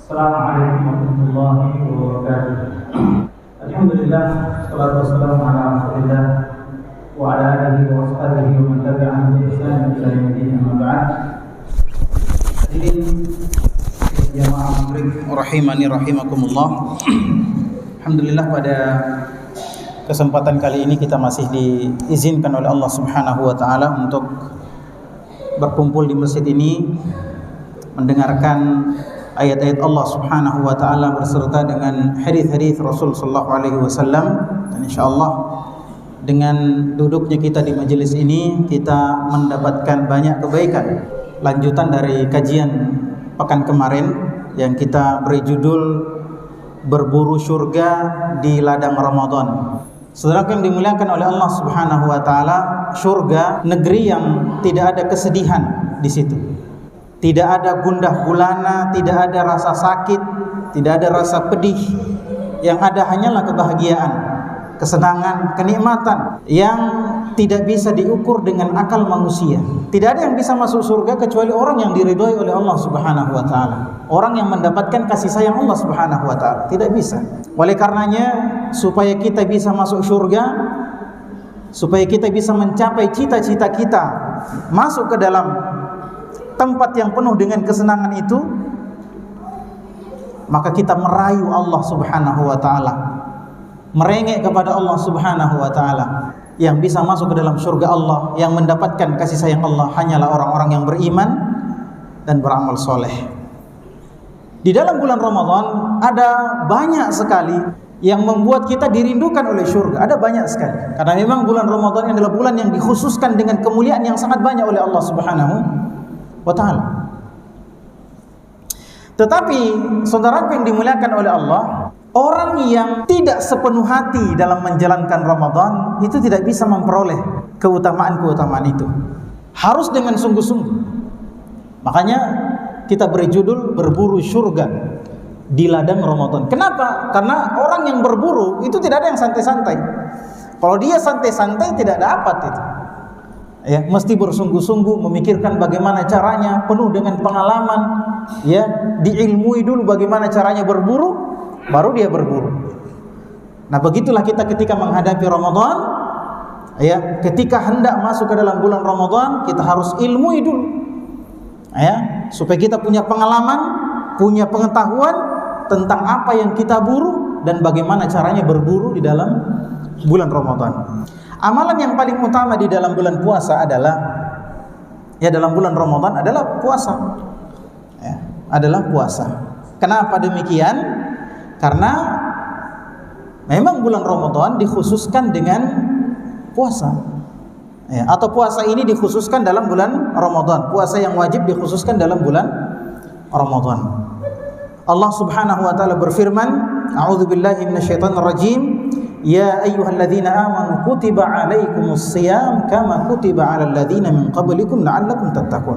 Assalamualaikum warahmatullahi wabarakatuh. Alhamdulillah, salatu wassalamu ala Rasulillah wa ala alihi wa sahbihi wa man tabi'ahum bi ihsan ila yaumil amma ba'd. Hadirin jamaah maghrib rahimani rahimakumullah. Alhamdulillah, pada kesempatan kali ini kita masih diizinkan oleh Allah Subhanahu wa taala untuk berkumpul di masjid ini mendengarkan ayat-ayat Allah Subhanahu wa taala berserta dengan hadis-hadis Rasul sallallahu alaihi wasallam, dan insyaallah dengan duduknya kita di majelis ini kita mendapatkan banyak kebaikan. Lanjutan dari kajian pekan kemarin yang kita beri judul Berburu Surga di Ladang Ramadan. Saudara yang dimuliakan oleh Allah Subhanahu wa taala, surga negeri yang tidak ada kesedihan di situ. Tidak ada gundah gulana, tidak ada rasa sakit, tidak ada rasa pedih. Yang ada hanyalah kebahagiaan, kesenangan, kenikmatan yang tidak bisa diukur dengan akal manusia. Tidak ada yang bisa masuk surga kecuali orang yang diridhoi oleh Allah Subhanahu wa taala. Orang yang mendapatkan kasih sayang Allah Subhanahu wa taala. Tidak bisa. Oleh karenanya, supaya kita bisa masuk surga, supaya kita bisa mencapai cita-cita kita, masuk ke dalam tempat yang penuh dengan kesenangan itu, maka kita merayu Allah Subhanahu wa taala, merengek kepada Allah Subhanahu wa taala. Yang bisa masuk ke dalam surga Allah, yang mendapatkan kasih sayang Allah, hanyalah orang-orang yang beriman dan beramal soleh. Di dalam bulan Ramadan ada banyak sekali yang membuat kita dirindukan oleh surga. Ada banyak sekali, karena memang bulan Ramadan adalah bulan yang dikhususkan dengan kemuliaan yang sangat banyak oleh Allah Subhanahu wa ta'ala. Tetapi saudaraku yang dimuliakan oleh Allah, orang yang tidak sepenuh hati dalam menjalankan Ramadan itu tidak bisa memperoleh keutamaan-keutamaan itu. Harus dengan sungguh-sungguh. Makanya kita beri judul Berburu Surga di Ladang Ramadan. Kenapa? Karena orang yang berburu itu tidak ada yang santai-santai. Kalau dia santai-santai tidak dapat itu. Ya, mesti bersungguh-sungguh memikirkan bagaimana caranya, penuh dengan pengalaman, ya, diilmui dulu bagaimana caranya berburu, baru dia berburu. Nah, begitulah kita ketika menghadapi Ramadan, ya, ketika hendak masuk ke dalam bulan Ramadan, kita harus ilmui dulu, ya, supaya kita punya pengalaman, punya pengetahuan tentang apa yang kita buru dan bagaimana caranya berburu di dalam bulan Ramadan. Amalan yang paling utama di dalam bulan puasa adalah, ya, dalam bulan Ramadan adalah puasa, ya, adalah puasa. Kenapa demikian? Karena memang bulan Ramadan dikhususkan dengan puasa, ya, atau puasa ini dikhususkan dalam bulan Ramadan. Puasa yang wajib dikhususkan dalam bulan Ramadan. Allah Subhanahu wa taala berfirman, A'udzubillahi minasyaitonirrajim. Ya ayyuhalladzina amanu kutiba alaikumusiyam kama kutiba alal ladzina min qablikum la'allakum tattaqun.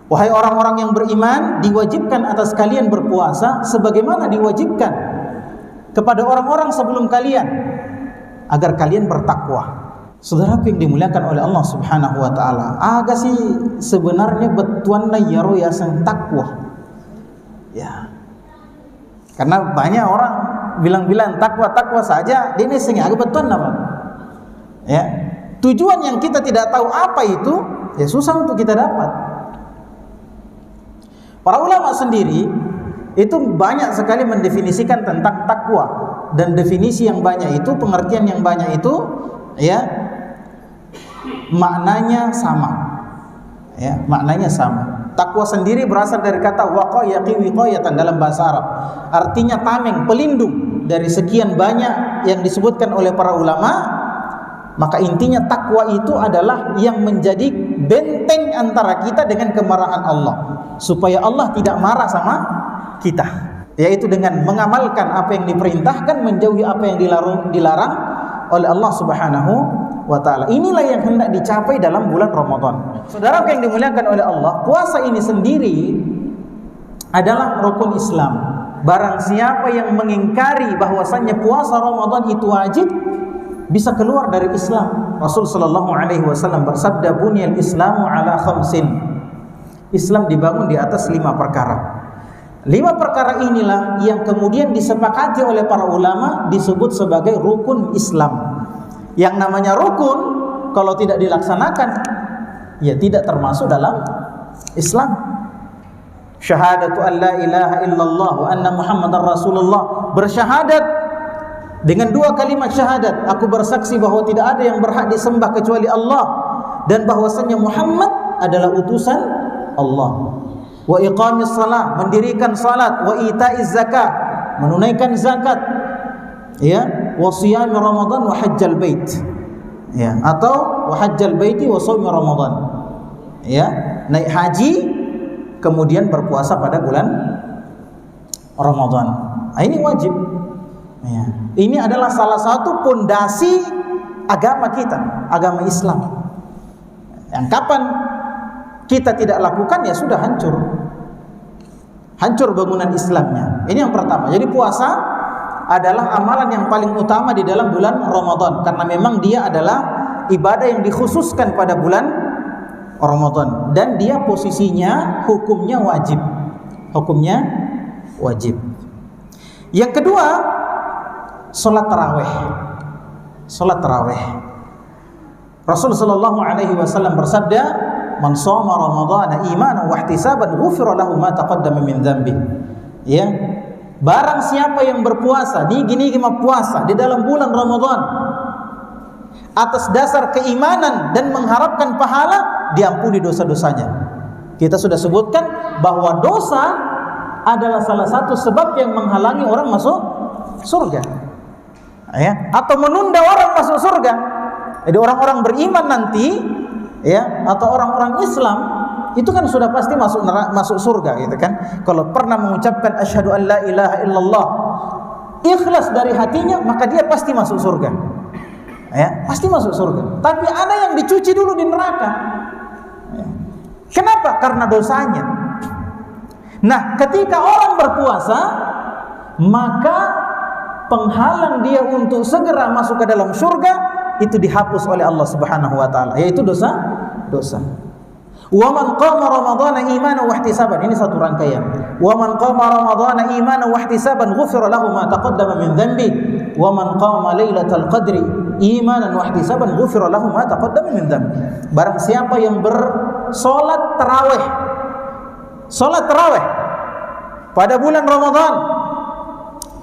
Wahai orang-orang yang beriman, diwajibkan atas kalian berpuasa sebagaimana diwajibkan kepada orang-orang sebelum kalian agar kalian bertakwa. Saudaraku yang dimuliakan oleh Allah Subhanahu wa taala, aga sih sebenarnya betuan na yaro yasan takwa. Ya. Karena banyak orang bilang-bilang takwa saja, ini sehingga agak betul nama. Ya, tujuan yang kita tidak tahu apa itu, ya susah untuk kita dapat. Para ulama sendiri itu banyak sekali mendefinisikan tentang takwa, dan definisi yang banyak itu, pengertian yang banyak itu, ya, maknanya sama. Ya, maknanya sama. Takwa sendiri berasal dari kata waqa yaqi wiqayatan dalam bahasa Arab. Artinya tameng, pelindung dari sekian banyak yang disebutkan oleh para ulama. Maka intinya takwa itu adalah yang menjadi benteng antara kita dengan kemarahan Allah, supaya Allah tidak marah sama kita, yaitu dengan mengamalkan apa yang diperintahkan, menjauhi apa yang dilarang oleh Allah Subhanahu wa ta'ala. Inilah yang hendak dicapai dalam bulan Ramadan. Saudara yang dimuliakan oleh Allah, puasa ini sendiri adalah rukun Islam. Barang siapa yang mengingkari bahwasannya puasa Ramadan itu wajib, bisa keluar dari Islam. Rasul sallallahu alaihi wasallam bersabda, "Bunyal Islamu ala khamsin." Islam dibangun di atas 5 perkara. 5 perkara inilah yang kemudian disepakati oleh para ulama disebut sebagai rukun Islam. Yang namanya rukun kalau tidak dilaksanakan ya tidak termasuk dalam Islam. Syahadatu an la ilaha illallah wa anna Muhammadar Rasulullah, bersyahadat dengan 2 kalimat syahadat, aku bersaksi bahwa tidak ada yang berhak disembah kecuali Allah dan bahwasanya Muhammad adalah utusan Allah. Wa iqamis salah, mendirikan salat, wa itaiz zakat, menunaikan zakat, ya, wa shiyam Ramadan wa hajjal bait, ya, atau wa hajjal baiti wa shaum Ramadan, ya, naik haji kemudian berpuasa pada bulan Ramadan. Nah, ini wajib, ya. Ini adalah salah satu pondasi agama kita, agama Islam, yang kapan kita tidak lakukan ya sudah hancur bangunan Islamnya. Ini yang pertama. Jadi puasa adalah amalan yang paling utama di dalam bulan Ramadan karena memang dia adalah ibadah yang dikhususkan pada bulan Ramadan dan dia posisinya hukumnya wajib. Hukumnya wajib. Yang kedua, salat tarawih. Salat tarawih. Rasul sallallahu alaihi wasallam bersabda, "Man shoma Ramadhana imanan wa ihtisaban ghufira lahu ma taqaddama min dzambi." Ya. Barang siapa yang berpuasa, gini puasa di dalam bulan Ramadan atas dasar keimanan dan mengharapkan pahala, diampuni dosa-dosanya. Kita sudah sebutkan bahwa dosa adalah salah satu sebab yang menghalangi orang masuk surga, ya, atau menunda orang masuk surga. Jadi orang-orang beriman nanti, ya, atau orang-orang Islam itu kan sudah pasti masuk surga, gitu kan. Kalau pernah mengucapkan asyhadu an la ilaha illallah, ikhlas dari hatinya, maka dia pasti masuk surga, ya, pasti masuk surga. Tapi ada yang dicuci dulu di neraka, ya. Kenapa? Karena dosanya. Nah, ketika orang berpuasa, maka penghalang dia untuk segera masuk ke dalam surga itu dihapus oleh Allah Subhanahu wa taala, yaitu dosa. Wa man qama ramadhana imanan wa ihtisaban, ini satu rangkaian. Wa man qama ramadhana imanan wa ihtisaban ghufira lahu ma taqaddama min dhanbi wa man qama lailatal qadri imanan wa ihtisaban ghufira lahu ma taqaddama min dhanbi. Barang siapa yang bersolat tarawih, salat tarawih pada bulan Ramadan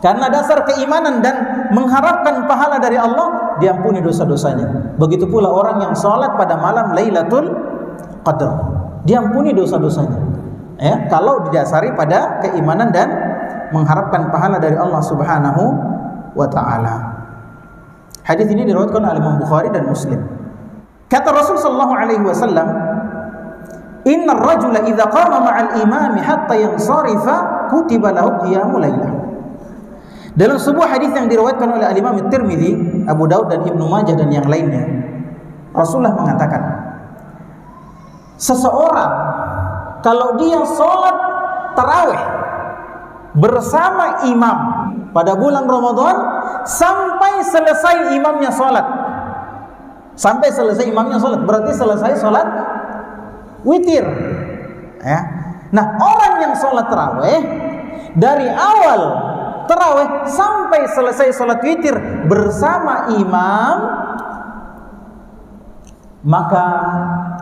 karena dasar keimanan dan mengharapkan pahala dari Allah, diampuni dosa-dosanya. Begitu pula orang yang salat pada malam Lailatul Qadar, diampuni dosa-dosanya, ya, kalau didasari pada keimanan dan mengharapkan pahala dari Allah Subhanahu wa taala. Hadis ini diriwayatkan oleh Imam Bukhari dan Muslim. Kata Rasul sallallahu alaihi wasallam, "Innar rajula idza qama ma'al imami hatta yansarifa kutiba lahu qiyamul lailah." Dalam sebuah hadis yang diriwayatkan oleh Imam Tirmidzi, Abu Daud dan Ibnu Majah dan yang lainnya, Rasulullah mengatakan, seseorang kalau dia sholat tarawih bersama imam pada bulan Ramadan sampai selesai imamnya sholat, berarti selesai sholat witir, ya. Nah, orang yang sholat tarawih dari awal tarawih sampai selesai sholat witir bersama imam, maka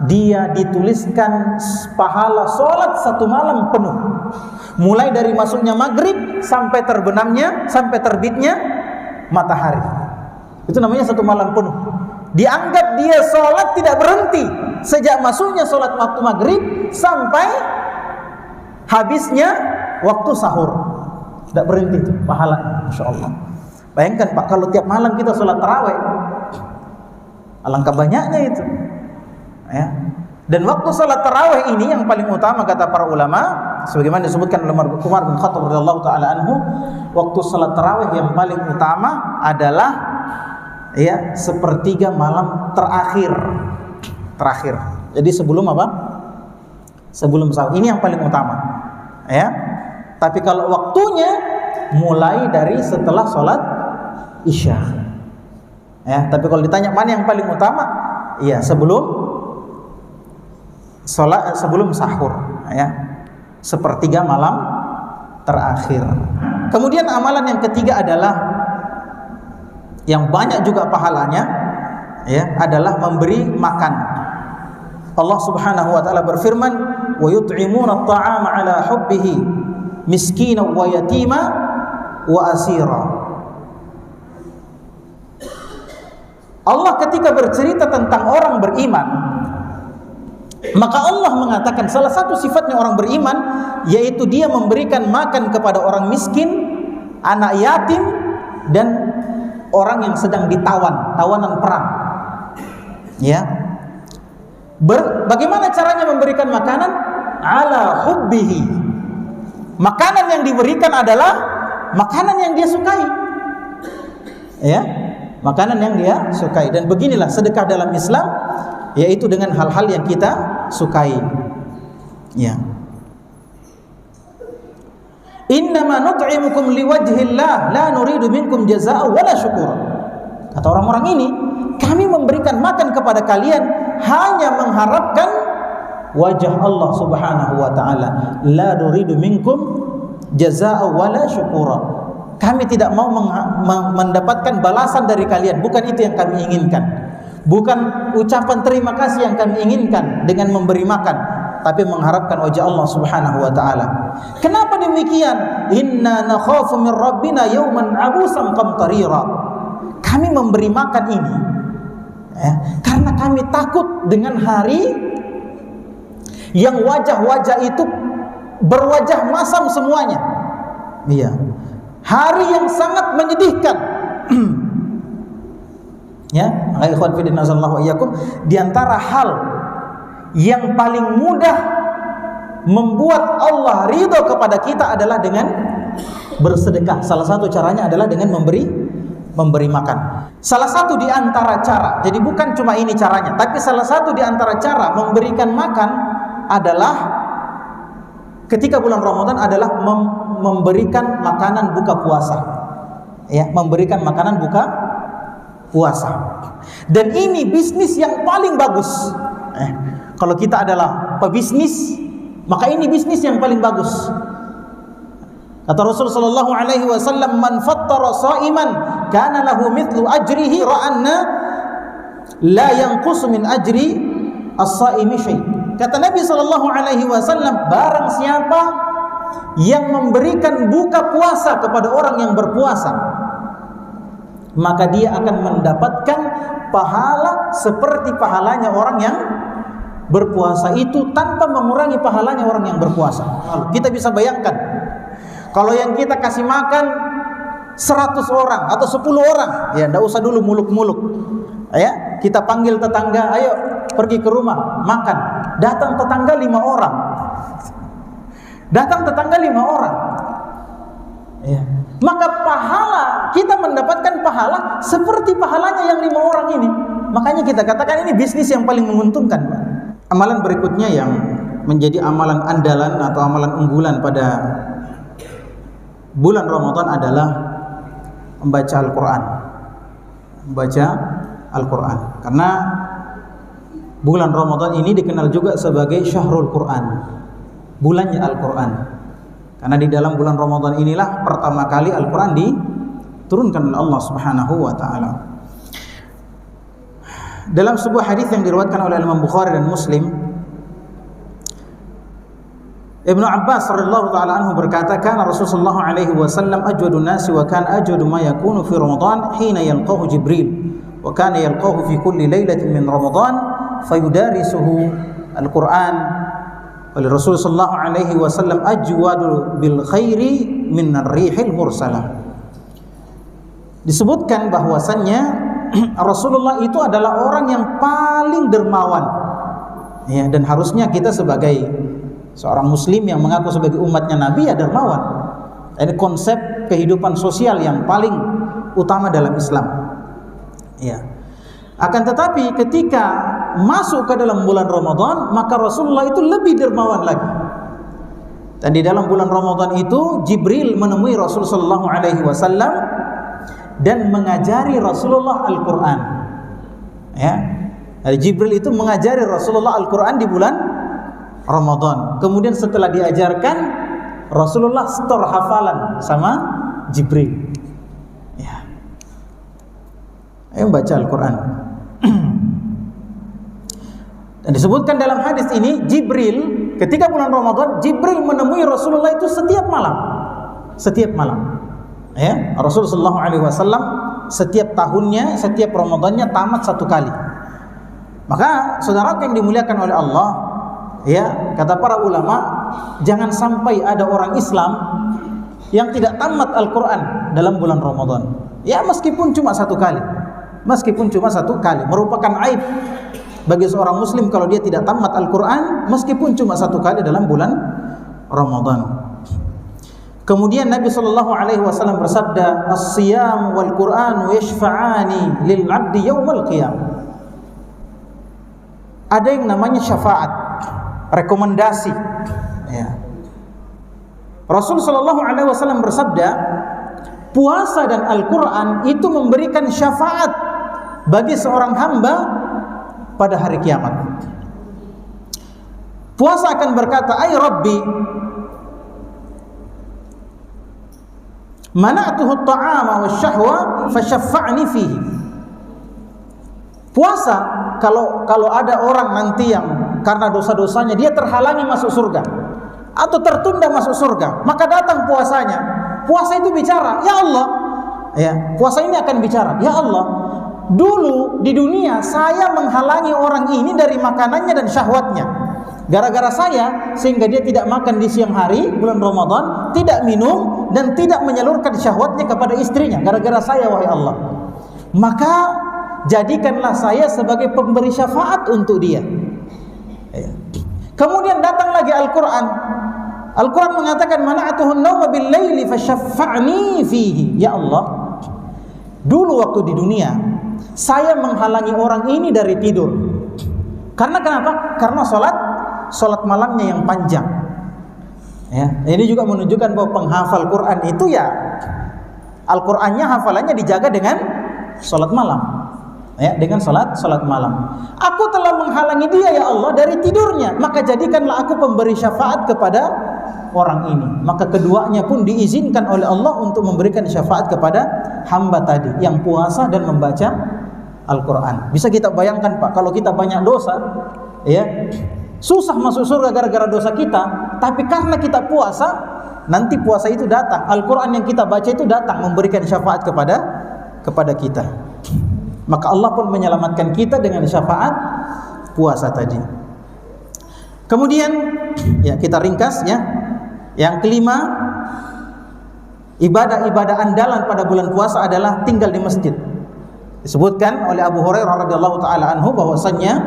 dia dituliskan pahala sholat satu malam penuh, mulai dari masuknya maghrib sampai terbitnya matahari. Itu namanya satu malam penuh. Dianggap dia sholat tidak berhenti sejak masuknya sholat waktu maghrib sampai habisnya waktu sahur. Tidak berhenti itu pahala, Masya Allah. Bayangkan Pak, kalau tiap malam kita sholat tarawih, alangkah banyaknya itu, ya. Dan waktu sholat tarawih ini yang paling utama kata para ulama, sebagaimana disebutkan oleh Umar bin Khattab radhiyallahu taala anhu, waktu sholat tarawih yang paling utama adalah, ya, sepertiga malam terakhir. Jadi sebelum apa? Sebelum sahur. Ini yang paling utama, ya. Tapi kalau waktunya mulai dari setelah sholat isya, ya. Tapi kalau ditanya mana yang paling utama, ya sebelum sahur, ya, sepertiga malam terakhir. Kemudian amalan yang ketiga adalah yang banyak juga pahalanya, ya, adalah memberi makan. Allah Subhanahu wa taala berfirman, "Wa yut'imuna at-ta'ama 'ala hubbihi miskinan wa yatima wa asira." Allah ketika bercerita tentang orang beriman, maka Allah mengatakan salah satu sifatnya orang beriman yaitu dia memberikan makan kepada orang miskin, anak yatim, dan orang yang sedang tawanan perang. Ya. Bagaimana caranya memberikan makanan? Ala hubbihi. Makanan yang diberikan adalah makanan yang dia sukai. Ya. Makanan yang dia sukai. Dan beginilah sedekah dalam Islam, yaitu dengan hal-hal yang kita sukai. Ya. Innama nut'imukum liwajhillah la nuridu minkum jazaa'a wala syukura. Kata orang-orang ini, kami memberikan makan kepada kalian hanya mengharapkan wajah Allah Subhanahu wa taala. La nuridu minkum jazaa'a wala syukura. Kami tidak mau mendapatkan balasan dari kalian, bukan itu yang kami inginkan. Bukan ucapan terima kasih yang kami inginkan dengan memberi makan, tapi mengharapkan wajah Allah Subhanahu wa taala. Kenapa demikian? Inna nakhafu min rabbina yawman abusan qamtarira. Kami memberi makan ini karena kami takut dengan hari yang wajah-wajah itu berwajah masam semuanya. Iya. Hari yang sangat menyedihkan. Ya, ikhwan fillah nazallahu iyyakum, di antara hal yang paling mudah membuat Allah ridho kepada kita adalah dengan bersedekah. Salah satu caranya adalah dengan memberi makan. Salah satu di antara cara, jadi bukan cuma ini caranya, tapi salah satu di antara cara memberikan makan adalah ketika bulan Ramadan adalah memberikan makanan buka puasa. Ya, memberikan makanan buka puasa. Dan ini bisnis yang paling bagus. Kalau kita adalah pebisnis, maka ini bisnis yang paling bagus. Kata Rasul sallallahu alaihi wasallam, "Man fattara sha'iman kana lahu mithlu ajrihi ra'anna la yanqusu min ajri as-sha'imi syai'." Kata Nabi sallallahu alaihi wasallam, barang siapa yang memberikan buka puasa kepada orang yang berpuasa, maka dia akan mendapatkan pahala seperti pahalanya orang yang berpuasa itu tanpa mengurangi pahalanya orang yang berpuasa. Kita bisa bayangkan, kalau yang kita kasih makan 100 orang atau 10 orang, ya enggak usah dulu muluk-muluk. Ya, kita panggil tetangga, ayo pergi ke rumah makan. Datang tetangga 5 orang. Datang tetangga 5 orang. Ya. Maka pahala, kita mendapatkan pahala seperti pahalanya yang 5 orang ini. Makanya kita katakan ini bisnis yang paling menguntungkan. Amalan berikutnya yang menjadi amalan andalan atau amalan unggulan pada bulan Ramadan adalah membaca Al-Quran. Membaca Al-Quran. Karena bulan Ramadan ini dikenal juga sebagai Syahrul Quran, bulannya Al-Quran. Karena di dalam bulan Ramadan inilah pertama kali Al-Quran diturunkan oleh Allah Subhanahu wa taala. Dalam sebuah hadis yang diriwayatkan oleh Imam Bukhari dan Muslim, Ibnu Abbas radhiyallahu taala anhu berkata, "Kana Rasulullah alaihi wasallam ajwadun nasi wa kana ajwadu ma yakunu fi Ramadan hina yalqahu Jibril wa kana yalqahu fi kulli lailatin min Ramadan fayudarisuhu Al-Quran." Oleh Rasulullah sallallahu alaihi wasallam, ajwadu bil khairi min ar-rihil mursalah. Disebutkan bahwasannya Rasulullah itu adalah orang yang paling dermawan. Ya, dan harusnya kita sebagai seorang muslim yang mengaku sebagai umatnya Nabi ya dermawan. Ini konsep kehidupan sosial yang paling utama dalam Islam. Ya. Akan tetapi ketika masuk ke dalam bulan Ramadan, maka Rasulullah itu lebih dermawan lagi. Dan di dalam bulan Ramadan itu Jibril menemui Rasulullah sallallahu alaihi wasallam dan mengajari Rasulullah Al-Quran. Ya. Jadi Jibril itu mengajari Rasulullah Al-Quran di bulan Ramadan. Kemudian setelah diajarkan, Rasulullah store hafalan sama Jibril. Ya. Ayo baca Al-Quran. Dan disebutkan dalam hadis ini, Jibril ketika bulan Ramadan, Jibril menemui Rasulullah itu setiap malam. Setiap malam. Ya, Rasulullah SAW setiap tahunnya, setiap Ramadannya tamat satu kali. Maka saudara yang dimuliakan oleh Allah, ya, kata para ulama, jangan sampai ada orang Islam yang tidak tamat Al-Quran dalam bulan Ramadan. Ya, meskipun cuma satu kali, merupakan aib bagi seorang Muslim kalau dia tidak tamat Al-Quran meskipun cuma satu kali dalam bulan Ramadan. Kemudian Nabi SAW bersabda, "As-siyam wal Qur'an yashfa'ani lil 'abdi yaumal qiyamah." Ada yang namanya syafaat, rekomendasi. Ya. Rasul SAW bersabda, puasa dan Al-Quran itu memberikan syafaat bagi seorang hamba pada hari kiamat. Puasa akan berkata, "Ay Rabbi, mana'tuhu at-ta'ama wasyahwa fasyaffa'ni fihi." Puasa, kalau ada orang nanti yang karena dosa-dosanya dia terhalangi masuk surga atau tertunda masuk surga, maka datang puasanya. Puasa itu bicara, "Ya Allah," ya, puasa ini akan bicara, "Ya Allah, dulu di dunia saya menghalangi orang ini dari makanannya dan syahwatnya. Gara-gara saya sehingga dia tidak makan di siang hari bulan Ramadan, tidak minum dan tidak menyalurkan syahwatnya kepada istrinya. Gara-gara saya, wahai Allah. Maka jadikanlah saya sebagai pemberi syafaat untuk dia." Kemudian datang lagi Al-Quran. Al-Quran mengatakan, "Mana'atuhun nawma bil laili fasyaffa'ni fihi." Ya Allah, dulu waktu di dunia saya menghalangi orang ini dari tidur. Karena kenapa? Karena salat malamnya yang panjang. Ya, ini juga menunjukkan bahwa penghafal Quran itu ya Al-Qur'annya hafalannya dijaga dengan salat malam. Ya, dengan salat malam. Aku telah menghalangi dia, ya Allah, dari tidurnya, maka jadikanlah aku pemberi syafaat kepada orang ini. Maka keduanya pun diizinkan oleh Allah untuk memberikan syafaat kepada hamba tadi yang puasa dan membaca Al-Quran. Bisa kita bayangkan, Pak, kalau kita banyak dosa, ya, susah masuk surga gara-gara dosa kita, tapi karena kita puasa, nanti puasa itu datang, Al-Quran yang kita baca itu datang memberikan syafaat kepada kita. Maka Allah pun menyelamatkan kita dengan syafaat puasa tadi. Kemudian, ya, kita ringkas, ya. Yang kelima, ibadah-ibadah andalan pada bulan puasa adalah tinggal di masjid. Disebutkan oleh Abu Hurairah radhiyallahu taala anhu bahwasanya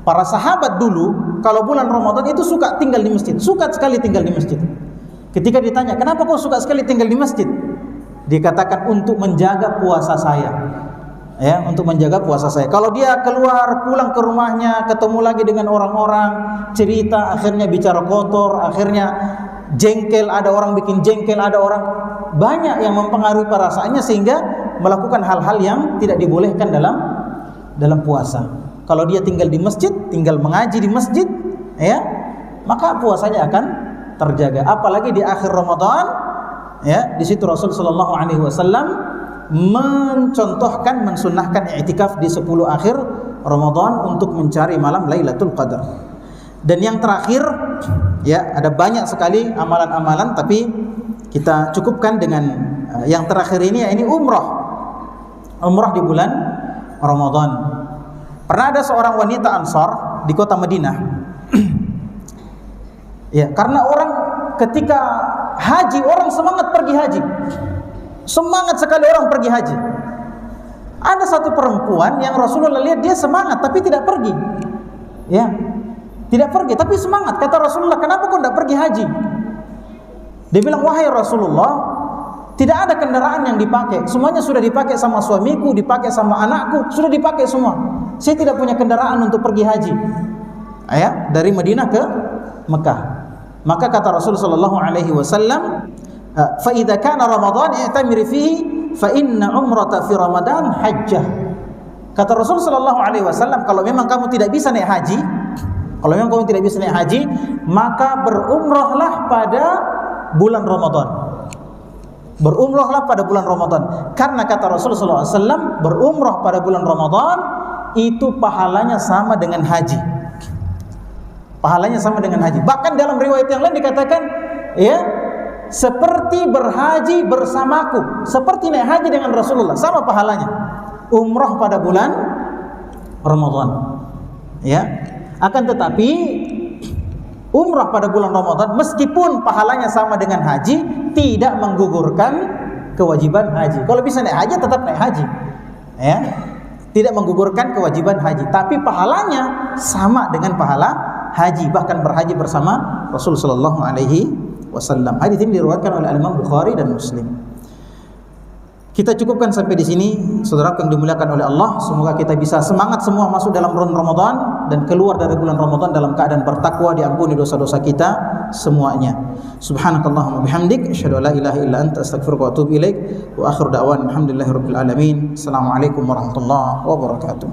para sahabat dulu kalau bulan Ramadan itu suka tinggal di masjid, suka sekali tinggal di masjid. Ketika ditanya, "Kenapa kau suka sekali tinggal di masjid?" Dikatakan, "Untuk menjaga puasa saya." Ya, untuk menjaga puasa saya. Kalau dia keluar pulang ke rumahnya, ketemu lagi dengan orang-orang, cerita, akhirnya bicara kotor, akhirnya jengkel, ada orang bikin jengkel, ada orang, banyak yang mempengaruhi perasaannya sehingga melakukan hal-hal yang tidak dibolehkan dalam puasa. Kalau dia tinggal di masjid, tinggal mengaji di masjid, ya, maka puasanya akan terjaga. Apalagi di akhir Ramadan, ya, di situ Rasul sallallahu alaihi wasallam mencontohkan, mensunnahkan i'tikaf di 10 akhir Ramadan untuk mencari malam Lailatul Qadar. Dan yang terakhir, ya, ada banyak sekali amalan-amalan, tapi kita cukupkan dengan yang terakhir ini, ya, ini umrah di bulan Ramadan. Pernah ada seorang wanita Ansar di kota Madinah. Ya, karena orang ketika haji, orang semangat pergi haji. Semangat sekali orang pergi haji. Ada satu perempuan yang Rasulullah lihat dia semangat tapi tidak pergi. Ya. Tidak pergi tapi semangat. Kata Rasulullah, "Kenapa kau tidak pergi haji?" Dia bilang, "Wahai Rasulullah, tidak ada kendaraan yang dipakai. Semuanya sudah dipakai sama suamiku, dipakai sama anakku, sudah dipakai semua. Saya tidak punya kendaraan untuk pergi haji." Ya, dari Madinah ke Mekah. Maka kata Rasul sallallahu alaihi wasallam, "Fa idza kana Ramadan i'tamir fihi fa inna umrata fi Ramadan hajjah." Kata Rasul sallallahu alaihi wasallam, kalau memang kamu tidak bisa naik haji, maka berumrahlah pada bulan Ramadan. Berumrahlah pada bulan Ramadan. Karena kata Rasulullah SAW, berumrah pada bulan Ramadan itu pahalanya sama dengan haji. Pahalanya sama dengan haji. Bahkan dalam riwayat yang lain dikatakan, ya, seperti berhaji bersamaku, seperti naik haji dengan Rasulullah, sama pahalanya. Umrah pada bulan Ramadan. Ya. Akan tetapi umrah pada bulan Ramadan meskipun pahalanya sama dengan haji, tidak menggugurkan kewajiban haji. Kalau bisa naik haji, tetap naik haji. Ya. Tidak menggugurkan kewajiban haji, tapi pahalanya sama dengan pahala haji, bahkan berhaji bersama Rasul sallallahu alaihi wasallam. Hadis ini diriwayatkan oleh Imam Bukhari dan Muslim. Kita cukupkan sampai di sini, saudara yang dimuliakan oleh Allah. Semoga kita bisa semangat semua masuk dalam bulan Ramadan dan keluar dari bulan Ramadan dalam keadaan bertakwa, diampuni dosa-dosa kita semuanya. Subhanakallahumma bihamdik, asyhadu an la ilaha illa anta, astaghfiruka wa atubu ilaik. Wa akhiru da'wan alhamdulillahirabbil alamin. Assalamualaikum warahmatullahi wabarakatuh.